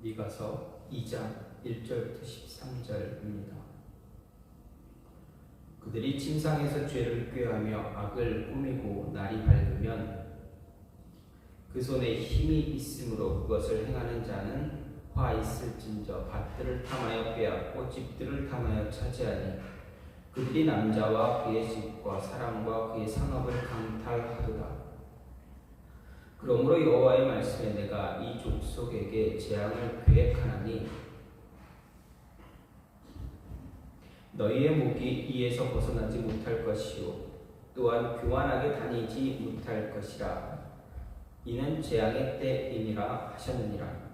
미가서 2장 1절부터 13절입니다. 그들이 침상에서 죄를 꾀하며 악을 꾸미고 날이 밝으면 그 손에 힘이 있으므로 그것을 행하는 자는 화 있을진저 밭들을 탐하여 빼앗고 집들을 탐하여 차지하니 그들이 남자와 그의 집과 사람과 그의 상업을 강탈하도다. 그러므로 여호와의 말씀에 내가 이 족속에게 재앙을 계획하나니 너희의 목이 이에서 벗어나지 못할 것이요 또한 교만하게 다니지 못할 것이라. 이는 재앙의 때이니라 하셨느니라.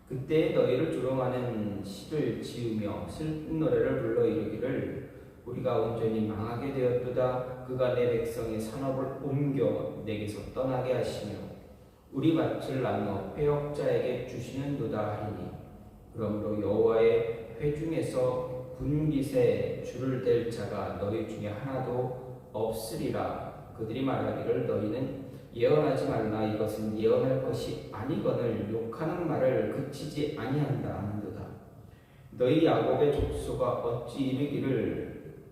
그때 너희를 조롱하는 시를 지으며 슬픈 노래를 불러 이르기를 우리가 온전히 망하게 되었도다. 그가 내 백성의 산업을 옮겨 내게서 떠나게 하시며 우리 밭을 나누어 회역자에게 주시는도다 하리니 그러므로 여호와의 회중에서 분깃에 줄을 댈 자가 너희 중에 하나도 없으리라. 그들이 말하기를 너희는 예언하지 말라. 이것은 예언할 것이 아니거늘 욕하는 말을 그치지 아니한다 하는도다. 너희 야곱의 족속아 어찌 이르기를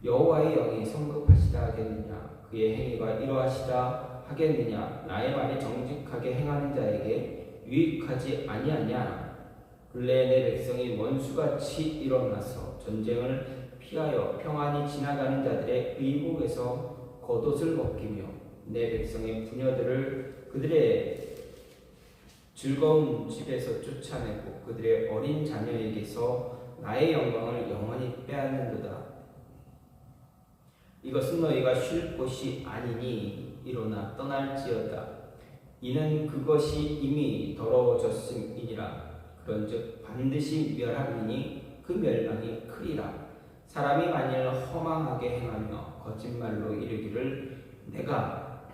여호와의 영이 성급하시다 하겠느냐. 그의 행위가 이러하시다 하겠느냐. 나의 말이 정직하게 행하는 자에게 유익하지 아니하냐. 근래에 내 백성이 원수같이 일어나서 전쟁을 피하여 평안히 지나가는 자들의 의복에서 겉옷을 벗기며 내 백성의 부녀들을 그들의 즐거운 집에서 쫓아내고 그들의 어린 자녀에게서 나의 영광을 영원히 빼앗는도다. 이것은 너희가 쉴 곳이 아니니 일어나 떠날지어다. 이는 그것이 이미 더러워졌음이니라. 그런즉 반드시 멸하리니 그 멸망이 크리라. 사람이 만일 허망하게 행하며 거짓말로 이르기를 내가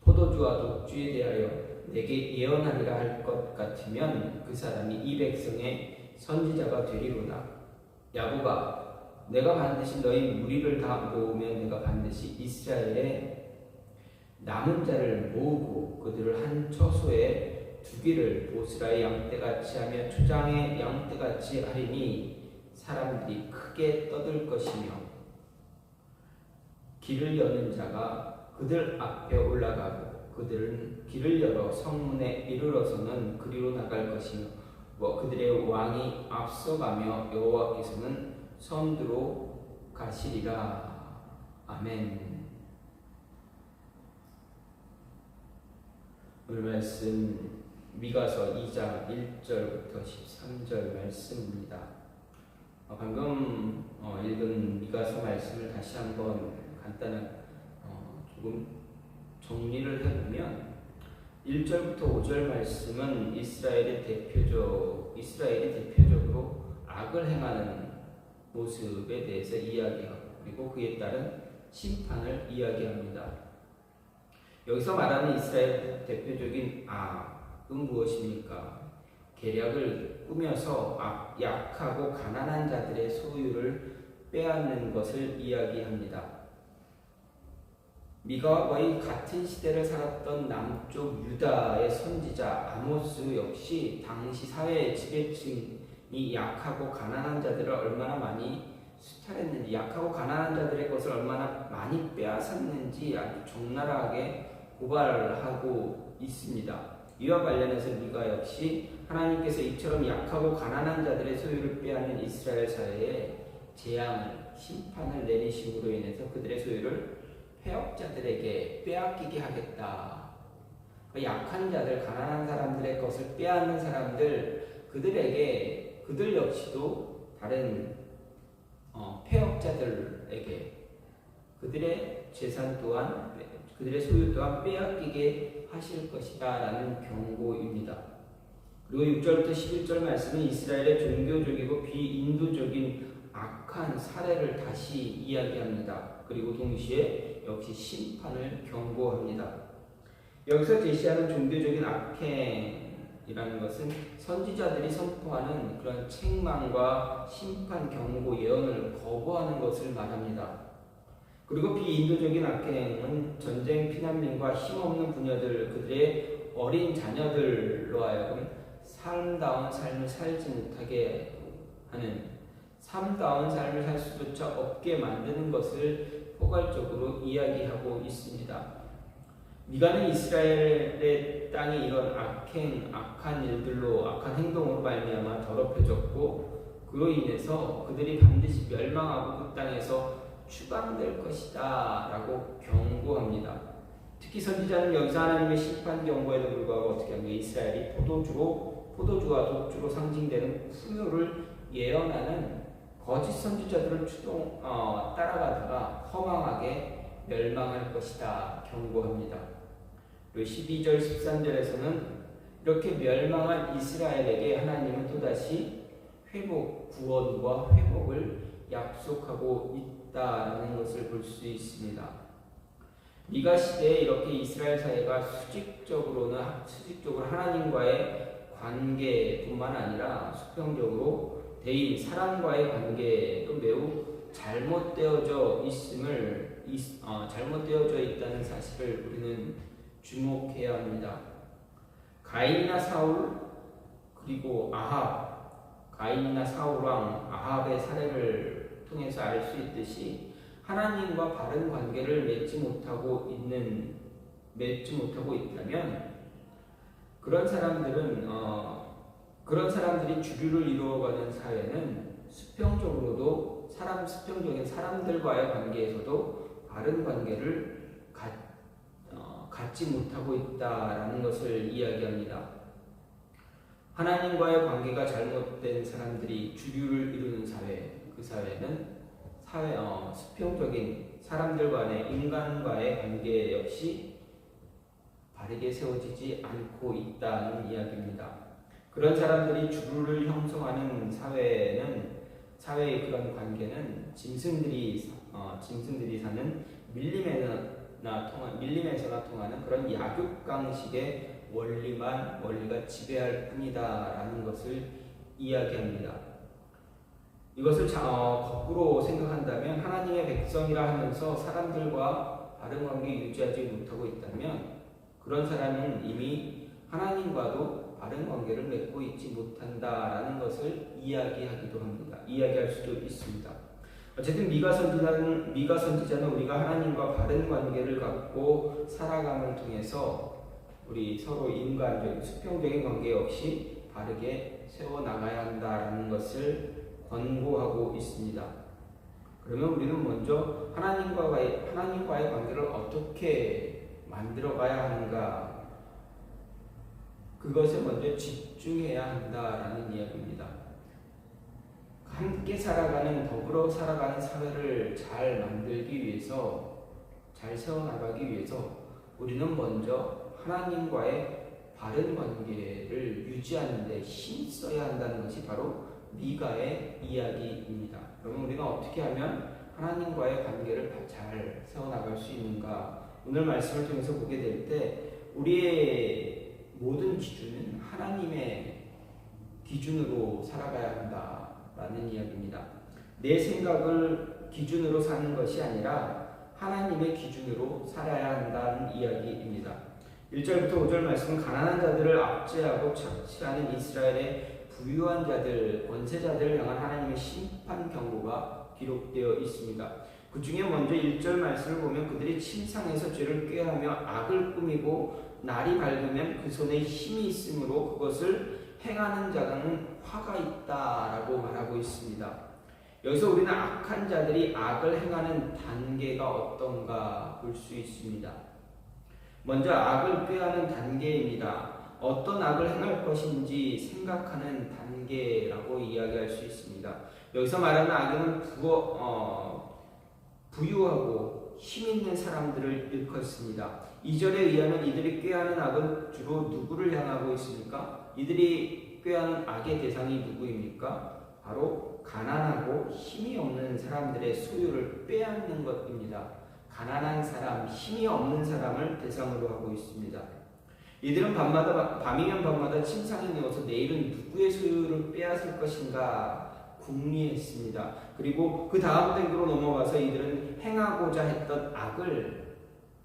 포도주와 독주에 대하여 내게 예언하리라 할 것 같으면 그 사람이 이 백성의 선지자가 되리로다. 야곱아 내가 반드시 너희 무리를 다 모으면 내가 반드시 이스라엘의 남은 자를 모으고 그들을 한 처소에 두기를 보스라의 양떼같이 하며 초장의 양떼같이 하리니 사람들이 크게 떠들 것이며 길을 여는 자가 그들 앞에 올라가고 그들은 길을 열어 성문에 이르러서는 그리로 나갈 것이며 그들의 왕이 앞서가며 여호와께서는 선두로 가시리라. 아멘. 오늘 말씀 미가서 2장 1절부터 13절 말씀입니다. 방금 읽은 미가서 말씀을 다시 한번 간단하게 조금 정리를 해보면 1절부터 5절 말씀은 이스라엘이 대표적으로 악을 행하는 모습에 대해서 이야기하고 그리고 그에 따른 심판을 이야기합니다. 여기서 말하는 이스라엘 대표적인 악은 무엇입니까? 계략을 꾸며서 약하고 가난한 자들의 소유를 빼앗는 것을 이야기합니다. 미가와 거의 같은 시대를 살았던 남쪽 유다의 선지자 아모스 역시 당시 사회의 지배층이 약하고 가난한 자들을 얼마나 많이 수탈했는지, 약하고 가난한 자들의 것을 얼마나 많이 빼앗았는지 아주 적나라하게 고발하고 있습니다. 이와 관련해서 미가 역시 하나님께서 이처럼 약하고 가난한 자들의 소유를 빼앗는 이스라엘 사회에 재앙을, 심판을 내리심으로 인해서 그들의 소유를 패역자들에게 빼앗기게 하겠다. 약한 자들, 가난한 사람들의 것을 빼앗는 사람들, 그들 역시도 다른 패역자들에게 그들의 재산 또한, 그들의 소유 또한 빼앗기게 하실 것이다 라는 경고입니다. 그리고 6절부터 11절 말씀은 이스라엘의 종교적이고 비인도적인 악한 사례를 다시 이야기합니다. 그리고 동시에 역시 심판을 경고합니다. 여기서 제시하는 종교적인 악행이라는 것은 선지자들이 선포하는 그런 책망과 심판, 경고, 예언을 거부하는 것을 말합니다. 그리고 비인도적인 악행은 전쟁 피난민과 힘없는 부녀들, 그들의 어린 자녀들로 하여금 삶다운 삶을 살지 못하게 하는, 삶다운 삶을 살 수조차 없게 만드는 것을 포괄적으로 이야기하고 있습니다. 미가는 이스라엘의 땅이 이런 악한 일들로, 악한 행동으로 말미암아 더럽혀졌고, 그로 인해서 그들이 반드시 멸망하고 그 땅에서 추방될 것이다 라고 경고합니다. 특히 선지자는 여기서 하나님의 심판 경고에도 불구하고 어떻게 하면 이스라엘이 포도주와 독주로 상징되는 풍요를 예언하는 거짓 선지자들을 따라가다가 허망하게 멸망할 것이다 경고합니다. 그리고 12절 13절에서는 이렇게 멸망한 이스라엘에게 하나님은 또다시 구원과 회복을 약속하고 있다라는 것을 볼 수 있습니다. 미가 시대에 이렇게 이스라엘 사회가 수직적으로 하나님과의 관계뿐만 아니라 수평적으로 대인 사람과의 관계도 매우 잘못되어져 있다는 사실을 우리는 주목해야 합니다. 가인이나 사울 그리고 가인이나 사울왕 아합의 사례를 통해서 알 수 있듯이 하나님과 바른 관계를 맺지 못하고 있다면 그런 사람들이 주류를 이루어가는 사회는 수평적인 사람들과의 관계에서도 바른 관계를 갖지 못하고 있다라는 것을 이야기합니다. 하나님과의 관계가 잘못된 사람들이 주류를 이루는 사회, 그 사회는 수평적인 사람들 간의 인간과의 관계 역시 바르게 세워지지 않고 있다는 이야기입니다. 그런 사람들이 주류를 형성하는 사회의 그런 관계는 짐승들이 사는 밀림에서나 통하는 그런 약육강식의 원리가 지배할 뿐이다라는 것을 이야기합니다. 이것을 거꾸로 생각한다면 하나님의 백성이라 하면서 사람들과 바른 관계 유지하지 못하고 있다면 그런 사람은 이미 하나님과도 바른 관계를 맺고 있지 못한다라는 것을 이야기할 수도 있습니다. 어쨌든 미가 선지자는 우리가 하나님과 바른 관계를 갖고 살아감을 통해서 우리 서로 인간적인 수평적인 관계 역시 바르게 세워나가야 한다라는 것을 권고하고 있습니다. 그러면 우리는 먼저 하나님과의 관계를 어떻게 만들어가야 하는가, 그것에 먼저 집중해야 한다라는 이야기입니다. 함께 더불어 살아가는 사회를 잘 세워나가기 위해서 우리는 먼저 하나님과의 바른 관계를 유지하는 데 힘써야 한다는 것이 바로 미가의 이야기입니다. 그러면 우리가 어떻게 하면 하나님과의 관계를 잘 세워나갈 수 있는가? 오늘 말씀을 통해서 보게 될 때 우리의 모든 기준은 하나님의 기준으로 살아가야 한다라는 이야기입니다. 내 생각을 기준으로 사는 것이 아니라 하나님의 기준으로 살아야 한다는 이야기입니다. 1절부터 5절 말씀은 가난한 자들을 압제하고 착취하는 이스라엘의 부유한 자들, 권세자들을 향한 하나님의 심판 경고가 기록되어 있습니다. 그 중에 먼저 1절 말씀을 보면 그들이 침상에서 죄를 꾀하며 악을 꾸미고 날이 밝으면 그 손에 힘이 있으므로 그것을 행하는 자는 화가 있다라고 말하고 있습니다. 여기서 우리는 악한 자들이 악을 행하는 단계가 어떤가 볼 수 있습니다. 먼저 악을 꾀하는 단계입니다. 어떤 악을 행할 것인지 생각하는 단계라고 이야기할 수 있습니다. 여기서 말하는 악은 부유하고 힘 있는 사람들을 일컫습니다. 2절에 의하면 이들이 꾀하는 악은 주로 누구를 향하고 있습니까? 이들이 꾀하는 악의 대상이 누구입니까? 바로 가난하고 힘이 없는 사람들의 소유를 빼앗는 것입니다. 가난한 사람, 힘이 없는 사람을 대상으로 하고 있습니다. 이들은 밤이면 밤마다 침상에 누워서 내일은 누구의 소유를 빼앗을 것인가 궁리했습니다. 그리고 그 다음 단계로 넘어가서 이들은 행하고자 했던 악을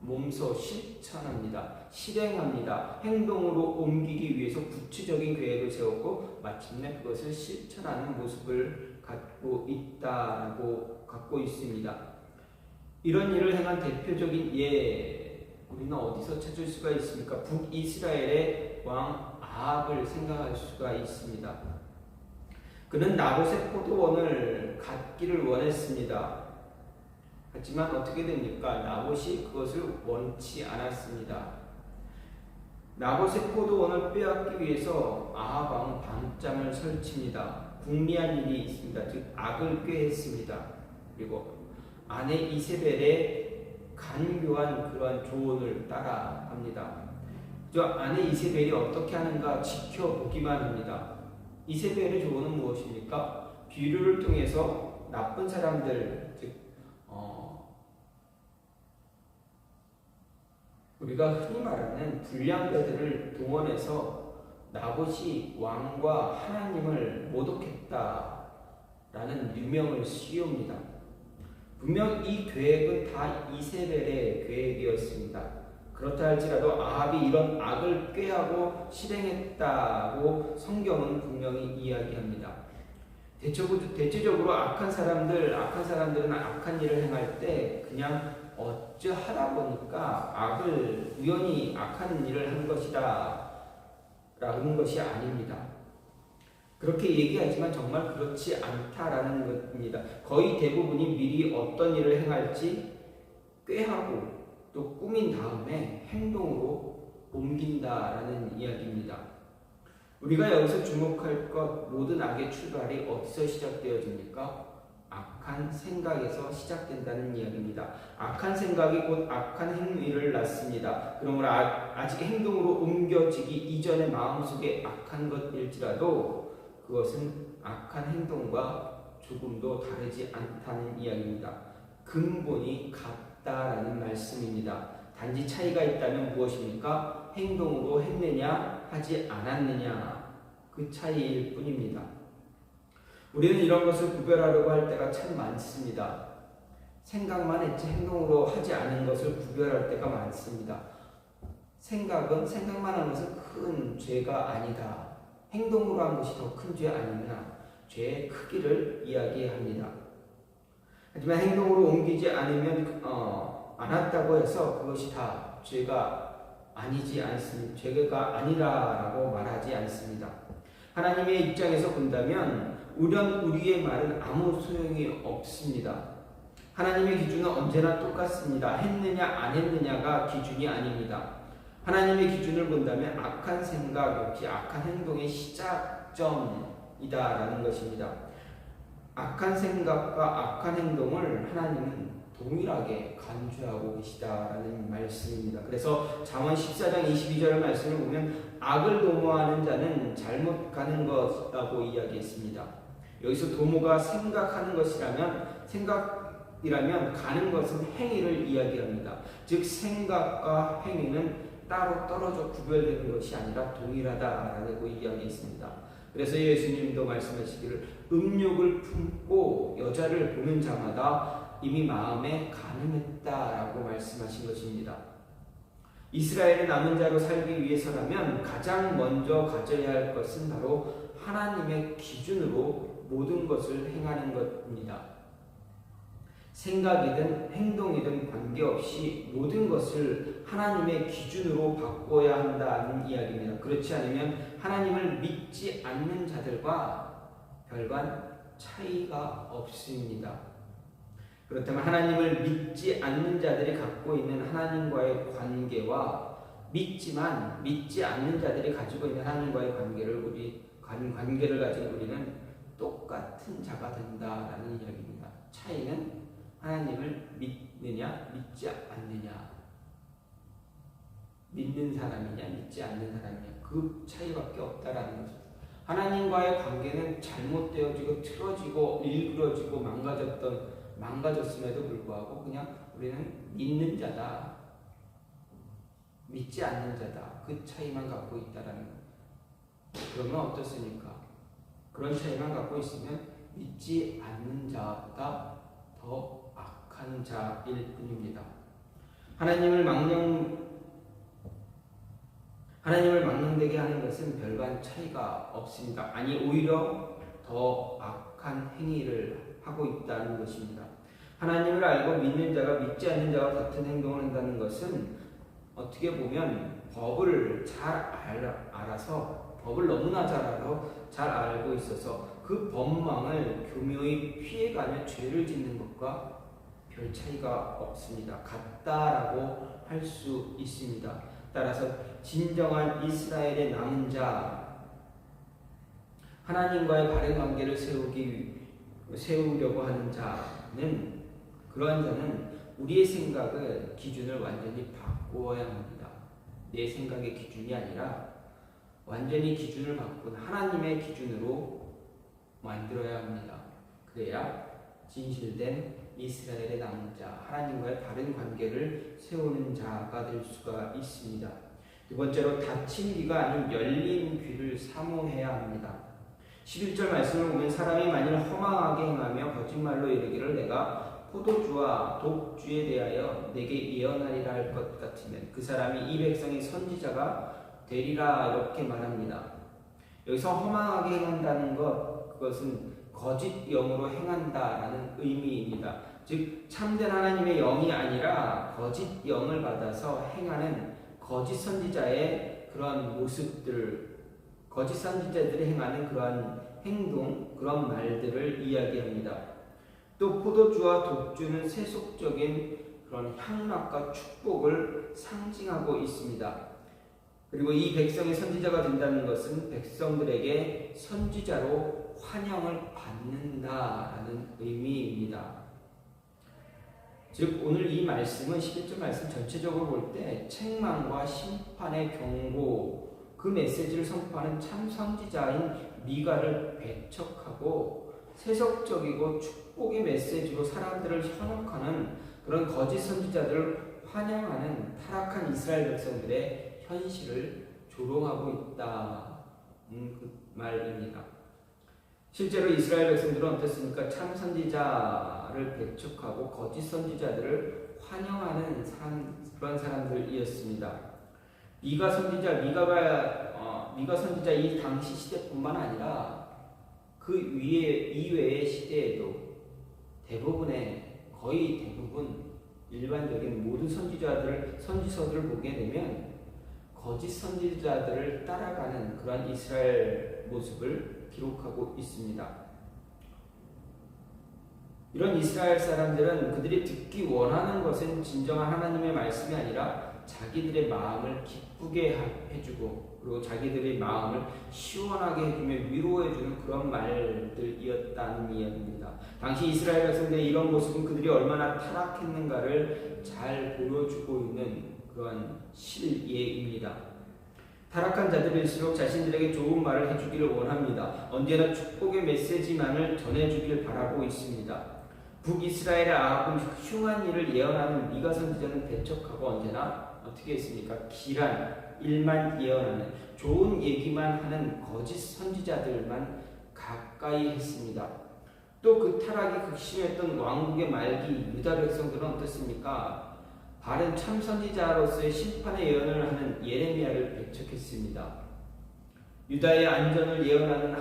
몸소 실천합니다. 실행합니다. 행동으로 옮기기 위해서 구체적인 계획을 세웠고 마침내 그것을 실천하는 모습을 갖고 있습니다. 이런 일을 행한 대표적인 우리는 어디서 찾을 수가 있습니까? 북이스라엘의 왕 아합을 생각할 수가 있습니다. 그는 나봇의 포도원을 갖기를 원했습니다. 하지만 어떻게 됩니까? 나봇이 그것을 원치 않았습니다. 나봇의 포도원을 빼앗기 위해서 아합 왕은 밤잠을 설칩니다. 궁리한 일이 있습니다. 즉 악을 꾀했습니다. 그리고 아내 이세벨의 간교한 그러한 조언을 따라합니다. 저 아내 이세벨이 어떻게 하는가 지켜보기만 합니다. 이세벨의 조언은 무엇입니까? 비유를 통해서 나쁜 사람들, 즉 우리가 흔히 말하는 불량자들을 동원해서 나봇이 왕과 하나님을 모독했다라는 유명을 씌웁니다. 분명 이 계획은 다 이세벨의 계획이었습니다. 그렇다 할지라도 아합이 이런 악을 꾀하고 실행했다고 성경은 분명히 이야기합니다. 대체적으로 악한 사람들은 악한 일을 행할 때 그냥 어쩌하다 보니까 우연히 악한 일을 한 것이다 라는 것이 아닙니다. 그렇게 얘기하지만 정말 그렇지 않다라는 것입니다. 거의 대부분이 미리 어떤 일을 행할지 꾀하고 또 꾸민 다음에 행동으로 옮긴다라는 이야기입니다. 우리가 여기서 주목할 것, 모든 악의 출발이 어디서 시작되어집니까? 악한 생각에서 시작된다는 이야기입니다. 악한 생각이 곧 악한 행위를 낳습니다. 그러므로 아직 행동으로 옮겨지기 이전의 마음속에 악한 것일지라도 그것은 악한 행동과 조금도 다르지 않다는 이야기입니다. 근본이 같다라는 말씀입니다. 단지 차이가 있다면 무엇입니까? 행동으로 했느냐 하지 않았느냐 그 차이일 뿐입니다. 우리는 이런 것을 구별하려고 할 때가 참 많습니다. 생각만 했지 행동으로 하지 않은 것을 구별할 때가 많습니다. 생각만 한 것은 큰 죄가 아니다. 행동으로 한 것이 더 큰 죄 아니냐. 죄의 크기를 이야기합니다. 하지만 행동으로 옮기지 않으면 않았다고 해서 그것이 다 죄가 아니지 않습니다. 죄가 아니라라고 말하지 않습니다. 하나님의 입장에서 본다면 우리의 말은 아무 소용이 없습니다. 하나님의 기준은 언제나 똑같습니다. 했느냐 안 했느냐가 기준이 아닙니다. 하나님의 기준을 본다면 악한 생각 역시 악한 행동의 시작점이다라는 것입니다. 악한 생각과 악한 행동을 하나님은 동일하게 간주하고 계시다라는 말씀입니다. 그래서 잠언 14장 22절 말씀을 보면 악을 도모하는 자는 잘못 가는 것이라고 이야기했습니다. 여기서 도모가 생각하는 생각이라면 가는 것은 행위를 이야기합니다. 즉 생각과 행위는 따로 떨어져 구별되는 것이 아니라 동일하다라고 이야기했습니다. 그래서 예수님도 말씀하시기를 음욕을 품고 여자를 보는 자마다 이미 마음에 간음했다라고 말씀하신 것입니다. 이스라엘의 남은 자로 살기 위해서라면 가장 먼저 가져야 할 것은 바로 하나님의 기준으로 모든 것을 행하는 것입니다. 생각이든 행동이든 관계없이 모든 것을 하나님의 기준으로 바꿔야 한다는 이야기입니다. 그렇지 않으면 하나님을 믿지 않는 자들과 별반 차이가 없습니다. 그렇다면 하나님을 믿지 않는 자들이 갖고 있는 하나님과의 관계와 믿지만 믿지 않는 자들이 가지고 있는 하나님과의 관계를 가진 우리는 똑같은 자가 된다라는 이야기입니다. 차이는 하나님을 믿느냐 믿지 않느냐, 믿는 사람이냐 믿지 않는 사람이냐, 그 차이밖에 없다라는 것입니다. 하나님과의 관계는 잘못되어지고 틀어지고 일그러지고 망가졌음에도 불구하고 그냥 우리는 믿는 자다, 믿지 않는 자다, 그 차이만 갖고 있다라는 것. 그러면 어떻습니까? 그런 차이만 갖고 있으면 믿지 않는 자보다 더 악한 자일 뿐입니다. 하나님을 망령되게 하는 것은 별반 차이가 없습니다. 아니 오히려 더 악한 행위를 하고 있다는 것입니다. 하나님을 알고 믿는 자가 믿지 않는 자와 같은 행동을 한다는 것은 어떻게 보면 법을 잘 알아서 법을 너무나 잘 알고 있어서 그 법망을 교묘히 피해가며 죄를 짓는 것과 별 차이가 없습니다. 같다라고 할 수 있습니다. 따라서 진정한 이스라엘의 남은 자, 하나님과의 바른 관계를 세우려고 하는 자는, 그러한 자는 우리의 생각을 기준을 완전히 바꾸어야 합니다. 내 생각의 기준이 아니라 완전히 기준을 바꾼 하나님의 기준으로 만들어야 합니다. 그래야 진실된 이스라엘의 남은 자, 하나님과의 바른 관계를 세우는 자가 될 수가 있습니다. 두 번째로 닫힌 귀가 아닌 열린 귀를 사모해야 합니다. 11절 말씀을 보면 사람이 만일 허망하게 행하며 거짓말로 이르기를 내가 포도주와 독주에 대하여 내게 예언하리라 할 것 같으면 그 사람이 이 백성의 선지자가 되리라 이렇게 말합니다. 여기서 허망하게 행한다는 그것은 거짓 영으로 행한다라는 의미입니다. 즉 참된 하나님의 영이 아니라 거짓 영을 받아서 행하는 거짓 선지자의 그런 모습들, 거짓 선지자들이 행하는 그러한 행동, 그런 말들을 이야기합니다. 또 포도주와 독주는 세속적인 그런 향락과 축복을 상징하고 있습니다. 그리고 이 백성의 선지자가 된다는 것은 백성들에게 선지자로 환영을 받는다라는 의미입니다. 즉 오늘 이 말씀은 11절 말씀 전체적으로 볼 때 책망과 심판의 경고, 그 메시지를 선포하는 참 선지자인 미가를 배척하고 세속적이고 축복의 메시지로 사람들을 현혹하는 그런 거짓 선지자들을 환영하는 타락한 이스라엘 백성들의 현실을 조롱하고 있다는 그 말입니다. 실제로 이스라엘 백성들은 어떻습니까? 참 선지자를 배척하고 거짓 선지자들을 환영하는 그런 사람들이었습니다. 미가 선지자 이 당시 시대뿐만 아니라 그 이외의 시대에도 거의 대부분 일반적인 모든 선지서들을 보게 되면 거짓 선지자들을 따라가는 그런 이스라엘 모습을 기록하고 있습니다. 이런 이스라엘 사람들은 그들이 듣기 원하는 것은 진정한 하나님의 말씀이 아니라 자기들의 마음을 기쁘게 해주고 그리고 자기들의 마음을 시원하게 해주며 위로해주는 그런 말들이었다는 이야기입니다. 당시 이스라엘 백성들의 이런 모습은 그들이 얼마나 타락했는가를 잘 보여주고 있는 그런 실예입니다. 타락한 자들일수록 자신들에게 좋은 말을 해주기를 원합니다. 언제나 축복의 메시지만을 전해주길 바라고 있습니다. 북이스라엘의 아합은 흉한 일을 예언하는 미가 선지자는 배척하고 언제나 어떻게 했습니까? 길한 일만 예언하는 좋은 얘기만 하는 거짓 선지자들만 가까이 했습니다. 또 그 타락이 극심했던 왕국의 말기 유다 백성들은 어떻습니까? 바른 참 선지자로서의 심판의 예언을 하는 예레미야를 배척했습니다. 유다의 안전을 예언하는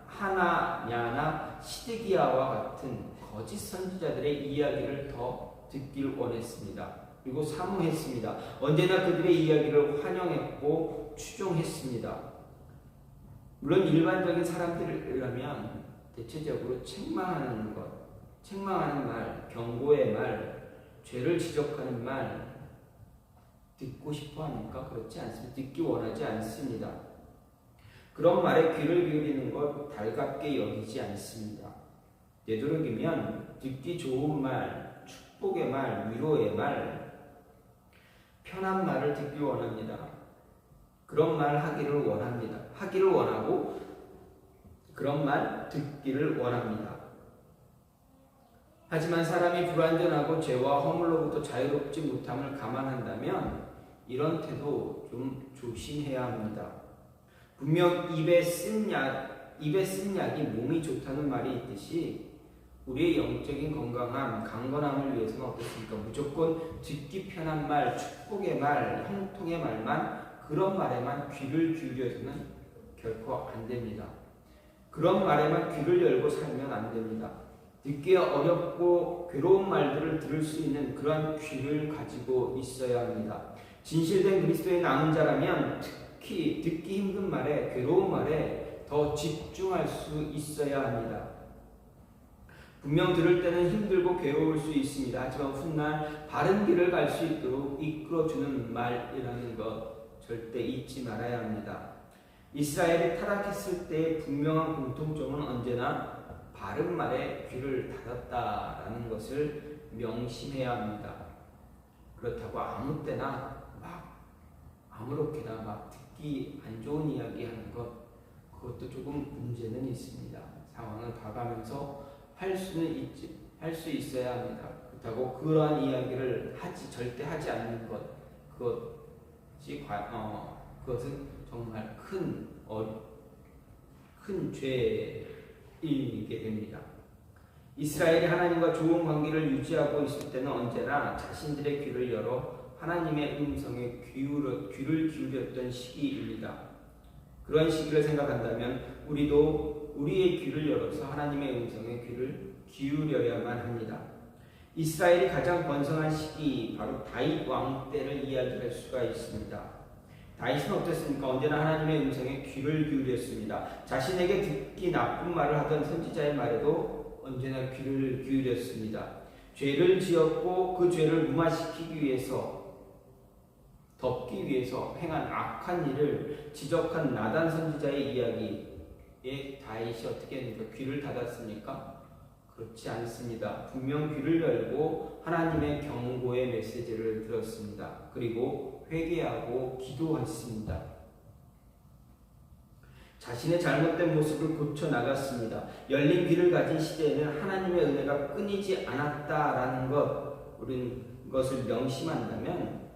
하나냐나 시드기야와 같은 거짓 선지자들의 이야기를 더 듣길 원했습니다. 그리고 사모했습니다. 언제나 그들의 이야기를 환영했고 추종했습니다. 물론 일반적인 사람들이라면 대체적으로 책망하는 말, 경고의 말, 죄를 지적하는 말 듣고 싶어 합니까? 그렇지 않습니다. 듣기 원하지 않습니다. 그런 말에 귀를 기울이는 것 달갑게 여기지 않습니다. 되도록이면 듣기 좋은 말, 축복의 말, 위로의 말, 편한 말을 듣기 원합니다. 그런 말 하기를 원하고 그런 말 듣기를 원합니다. 하지만 사람이 불완전하고 죄와 허물로부터 자유롭지 못함을 감안한다면 이런 태도 좀 조심해야 합니다. 분명 입에 쓴 약이 몸이 좋다는 말이 있듯이 우리의 영적인 건강함, 강건함을 위해서는 어떻습니까? 무조건 듣기 편한 말, 축복의 말, 형통의 말만, 그런 말에만 귀를 기울여서는 결코 안 됩니다. 그런 말에만 귀를 열고 살면 안 됩니다. 듣기 어렵고 괴로운 말들을 들을 수 있는 그런 귀를 가지고 있어야 합니다. 진실된 그리스도의 남은 자라면 특히 듣기 힘든 말에, 괴로운 말에 더 집중할 수 있어야 합니다. 분명 들을 때는 힘들고 괴로울 수 있습니다. 하지만 훗날 바른 길을 갈 수 있도록 이끌어주는 말이라는 것 절대 잊지 말아야 합니다. 이스라엘이 타락했을 때의 분명한 공통점은 언제나 바른 말에 귀를 닫았다라는 것을 명심해야 합니다. 그렇다고 아무 때나 막 아무렇게나 막 듣기 안 좋은 이야기 하는 것, 그것도 조금 문제는 있습니다. 상황을 봐가면서 할 수 있어야 합니다. 그렇다고 그러한 이야기를 절대 하지 않는 것, 그것은 정말 큰 죄이게 됩니다. 이스라엘이 하나님과 좋은 관계를 유지하고 있을 때는 언제나 자신들의 귀를 열어 하나님의 음성에 귀를 기울였던 시기입니다. 그런 시기를 생각한다면 우리도 우리의 귀를 열어서 하나님의 음성에 귀를 기울여야만 합니다. 이스라엘이 가장 번성한 시기, 바로 다윗 왕 때를 이야기할 수가 있습니다. 다윗은 어땠습니까? 언제나 하나님의 음성에 귀를 기울였습니다. 자신에게 듣기 나쁜 말을 하던 선지자의 말에도 언제나 귀를 기울였습니다. 죄를 지었고 그 죄를 무마시키기 위해서, 덮기 위해서 행한 악한 일을 지적한 나단 선지자의 이야기에 다윗이 어떻게 했습니까? 귀를 닫았습니까? 그렇지 않습니다. 분명 귀를 열고 하나님의 경고의 메시지를 들었습니다. 그리고 회개하고 기도했습니다. 자신의 잘못된 모습을 고쳐나갔습니다. 열린 귀를 가진 시대에는 하나님의 은혜가 끊이지 않았다라는 것을 명심한다면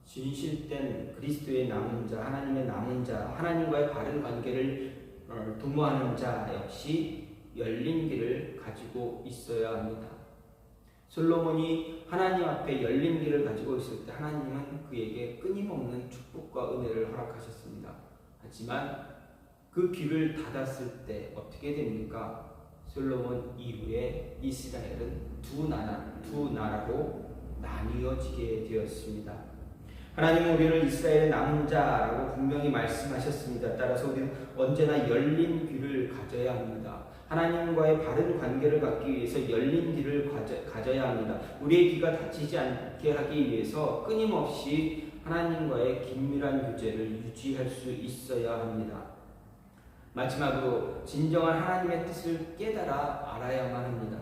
진실된 그리스도의 남은 자, 하나님의 남은 자, 하나님과의 바른 관계를 도모하는 자 역시 열린 길을 가지고 있어야 합니다. 솔로몬이 하나님 앞에 열린 길을 가지고 있을 때 하나님은 그에게 끊임없는 축복과 은혜를 허락하셨습니다. 하지만 그 길을 닫았을 때 어떻게 됩니까? 솔로몬 이후에 이스라엘은 두 나라로 나뉘어지게 되었습니다. 하나님은 우리를 이스라엘의 남은 자라고 분명히 말씀하셨습니다. 따라서 우리는 언제나 열린 귀를 가져야 합니다. 하나님과의 바른 관계를 갖기 위해서 열린 귀를 가져야 합니다. 우리의 귀가 닫히지 않게 하기 위해서 끊임없이 하나님과의 긴밀한 교제를 유지할 수 있어야 합니다. 마지막으로 진정한 하나님의 뜻을 깨달아 알아야만 합니다.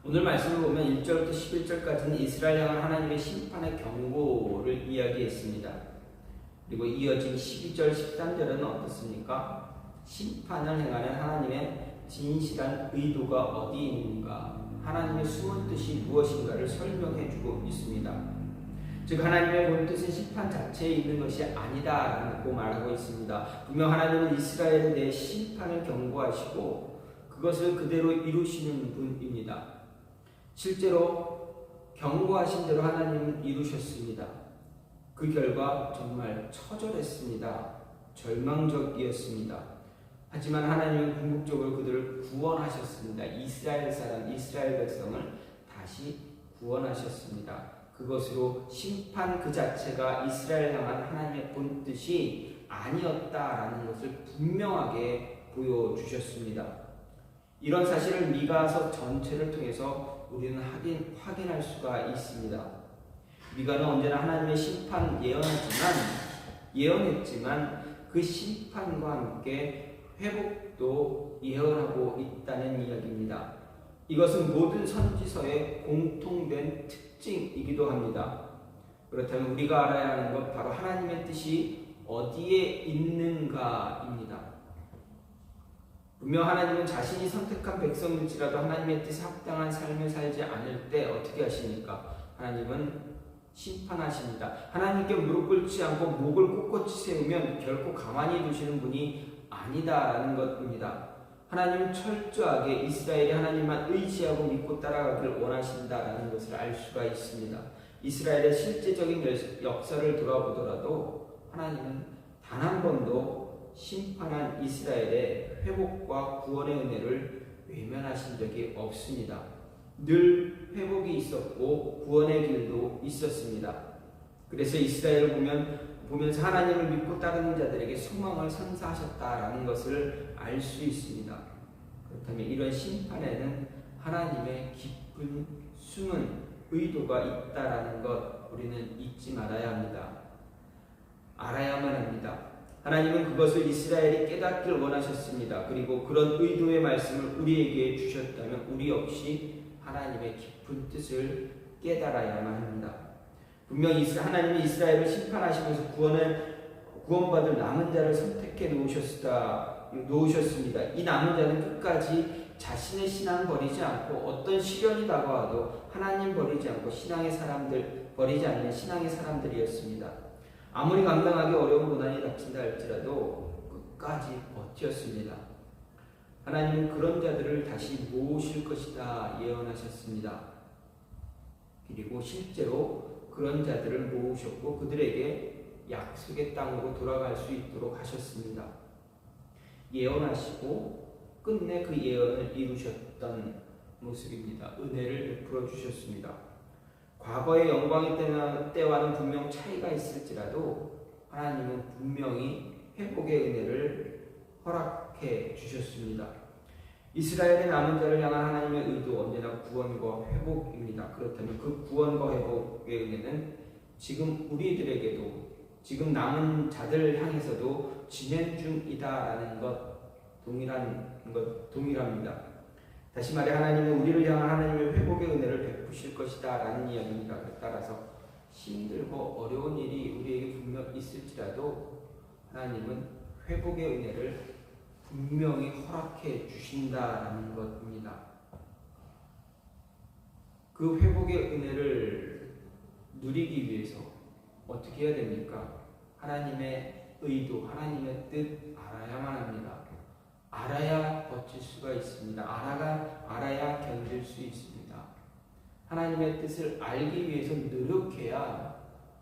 오늘 말씀을 보면 1절부터 11절까지는 이스라엘 향한 하나님의 심판의 경고를 이야기했습니다. 그리고 이어진 12절, 13절은 어떻습니까? 심판을 행하는 하나님의 진실한 의도가 어디 있는가, 하나님의 숨은 뜻이 무엇인가를 설명해주고 있습니다. 즉 하나님의 본 뜻은 심판 자체에 있는 것이 아니다라고 말하고 있습니다. 분명 하나님은 이스라엘에 대해 심판을 경고하시고 그것을 그대로 이루시는 분입니다. 실제로 경고하신 대로 하나님은 이루셨습니다. 그 결과 정말 처절했습니다. 절망적이었습니다. 하지만 하나님은 궁극적으로 그들을 구원하셨습니다. 이스라엘 백성을 다시 구원하셨습니다. 그것으로 심판 그 자체가 이스라엘 향한 하나님의 본 뜻이 아니었다라는 것을 분명하게 보여주셨습니다. 이런 사실을 미가서 전체를 통해서 우리는 확인할 수가 있습니다. 미가는 언제나 하나님의 심판 예언했지만 그 심판과 함께 회복도 예언하고 있다는 이야기입니다. 이것은 모든 선지서의 공통된 특징이기도 합니다. 그렇다면 우리가 알아야 하는 것 바로 하나님의 뜻이 어디에 있는가입니다. 분명 하나님은 자신이 선택한 백성일지라도 하나님의 뜻에 합당한 삶을 살지 않을 때 어떻게 하십니까? 하나님은 심판하십니다. 하나님께 무릎 꿇지 않고 목을 꼿꼿이 세우면 결코 가만히 두시는 분이 아니다라는 것입니다. 하나님은 철저하게 이스라엘이 하나님만 의지하고 믿고 따라가기를 원하신다라는 것을 알 수가 있습니다. 이스라엘의 실제적인 역사를 돌아보더라도 하나님은 단 한 번도 심판한 이스라엘의 회복과 구원의 은혜를 외면하신 적이 없습니다. 늘 회복이 있었고 구원의 길도 있었습니다. 그래서 이스라엘을 보면서 하나님을 믿고 따르는 자들에게 소망을 선사하셨다라는 것을 알 수 있습니다. 그렇다면 이런 심판에는 하나님의 깊은 숨은 의도가 있다라는 것 우리는 잊지 말아야 합니다. 알아야만 합니다. 하나님은 그것을 이스라엘이 깨닫길 원하셨습니다. 그리고 그런 의도의 말씀을 우리에게 주셨다면 우리 역시 하나님의 깊은 뜻을 깨달아야만 합니다. 분명히 하나님이 이스라엘을 심판하시면서 구원받을 남은 자를 선택해 놓으셨습니다. 이 남은 자는 끝까지 자신의 신앙 버리지 않고 어떤 시련이 다가와도 하나님 버리지 않고 버리지 않는 신앙의 사람들이었습니다. 아무리 감당하기 어려운 고난이 닥친다 할지라도 끝까지 버텼습니다. 하나님은 그런 자들을 다시 모으실 것이다 예언하셨습니다. 그리고 실제로 그런 자들을 모으셨고 그들에게 약속의 땅으로 돌아갈 수 있도록 하셨습니다. 예언하시고 끝내 그 예언을 이루셨던 모습입니다. 은혜를 베풀어 주셨습니다. 과거의 영광의 때와는 분명 차이가 있을지라도 하나님은 분명히 회복의 은혜를 허락해 주셨습니다. 이스라엘의 남은 자를 향한 하나님의 의도 언제나 구원과 회복입니다. 그렇다면 그 구원과 회복의 은혜는 지금 우리들에게도 지금 남은 자들 향해서도 진행 중이다라는 것 동일합니다. 다시 말해 하나님은 우리를 향한 하나님의 회복의 은혜를 베푸실 것이다 라는 이야기입니다. 따라서 힘들고 어려운 일이 우리에게 분명 있을지라도 하나님은 회복의 은혜를 분명히 허락해 주신다라는 것입니다. 그 회복의 은혜를 누리기 위해서 어떻게 해야 됩니까? 하나님의 의도, 하나님의 뜻 알아야만 합니다. 알아야 버틸 수가 있습니다. 알아야 견딜 수 있습니다. 하나님의 뜻을 알기 위해서 노력해야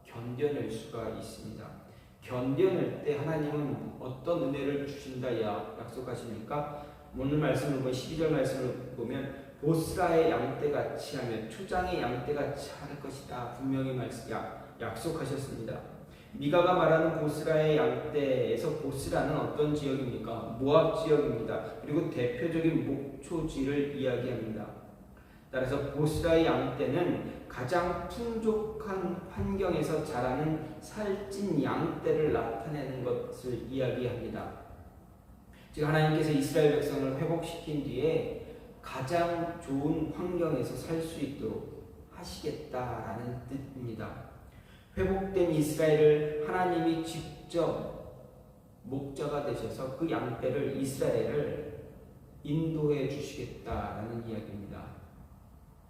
견뎌낼 수가 있습니다. 견뎌낼 때 하나님은 어떤 은혜를 주신다 약속하십니까? 오늘 말씀을 보면 12절 말씀을 보면 보스라의 양떼같이 하며 초장의 양떼같이 할 것이다 분명히 약속하셨습니다. 미가가 말하는 보스라의 양떼에서 보스라는 어떤 지역입니까? 모압 지역입니다. 그리고 대표적인 목초지를 이야기합니다. 따라서 보스라의 양떼는 가장 풍족한 환경에서 자라는 살찐 양떼를 나타내는 것을 이야기합니다. 즉 하나님께서 이스라엘 백성을 회복시킨 뒤에 가장 좋은 환경에서 살 수 있도록 하시겠다라는 뜻입니다. 회복된 이스라엘을 하나님이 직접 목자가 되셔서 그 양떼를 이스라엘을 인도해 주시겠다라는 이야기입니다.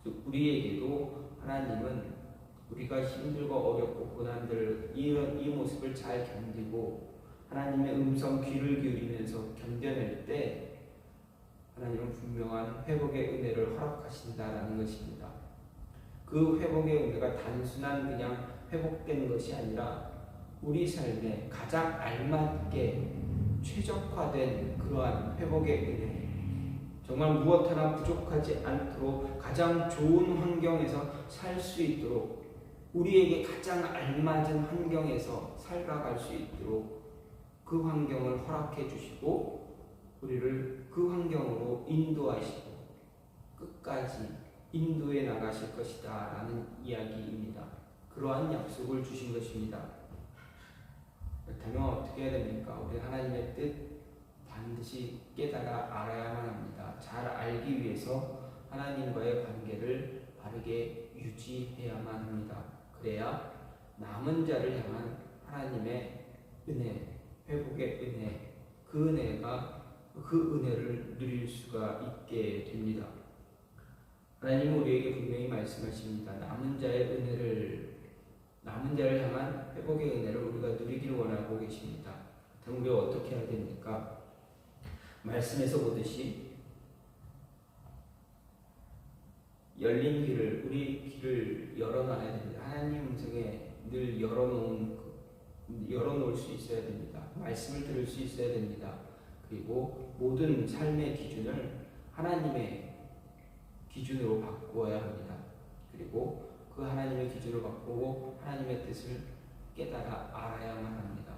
즉 우리에게도 하나님은 우리가 힘들고 어렵고 고난들 이 모습을 잘 견디고 하나님의 음성 귀를 기울이면서 견뎌낼 때 하나님은 분명한 회복의 은혜를 허락하신다라는 것입니다. 그 회복의 은혜가 단순한 그냥 회복되는 것이 아니라 우리 삶에 가장 알맞게 최적화된 그러한 회복의 은혜, 정말 무엇 하나 부족하지 않도록 가장 좋은 환경에서 살 수 있도록 우리에게 가장 알맞은 환경에서 살아갈 수 있도록 그 환경을 허락해 주시고 우리를 그 환경으로 인도하시고 끝까지 인도해 나가실 것이다 라는 이야기입니다. 그러한 약속을 주신 것입니다. 그렇다면 어떻게 해야 됩니까? 우리 하나님의 뜻 반드시 깨달아 알아야만 합니다. 잘 알기 위해서 하나님과의 관계를 바르게 유지해야만 합니다. 그래야 남은 자를 향한 하나님의 은혜, 회복의 은혜, 그 은혜를 누릴 수가 있게 됩니다. 하나님은 우리에게 분명히 말씀하십니다. 남은 자를 향한 회복의 은혜를 우리가 누리기를 원하고 계십니다. 그럼 우리가 어떻게 해야 됩니까? 말씀에서 보듯이 열린 길을, 우리 길을 열어놔야 됩니다. 하나님 음성에 늘 열어놓을 수 있어야 됩니다. 말씀을 들을 수 있어야 됩니다. 그리고 모든 삶의 기준을 하나님의 기준으로 바꾸어야 합니다. 그리고 그 하나님의 기준으로 바꾸고 하나님의 뜻을 깨달아 알아야만 합니다.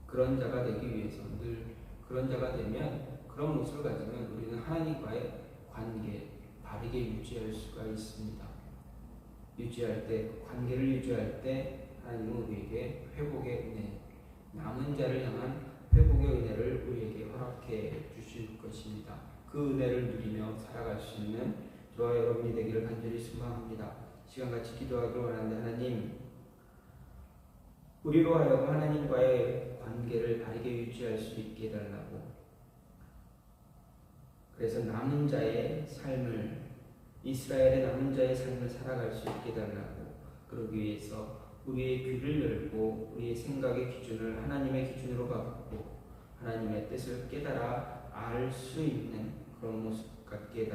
그런 자가 되기 위해서 늘 그런 자가 되면, 그런 모습을 가지면 우리는 하나님과의 관계 바르게 유지할 수가 있습니다. 유지할 때, 관계를 유지할 때 하나님은 우리에게 회복의 은혜, 남은 자를 향한 회복의 은혜를 우리에게 허락해 주실 것입니다. 그 은혜를 누리며 살아갈 수 있는 저와 여러분이 되기를 간절히 소망합니다. 시간같이 기도하기를 원하는데, 하나님, 우리로 하여금 하나님과의 관계를 바르게 유지할 수 있게 해달라고, 그래서 남은 자의 삶을, 이스라엘의 남은 자의 삶을 살아갈 수 있게 해달라고, 그러기 위해서 우리의 귀를 열고 우리의 생각의 기준을 하나님의 기준으로 바꾸고 하나님의 뜻을 깨달아 알 수 있는 그런 모습 갖게 해달라고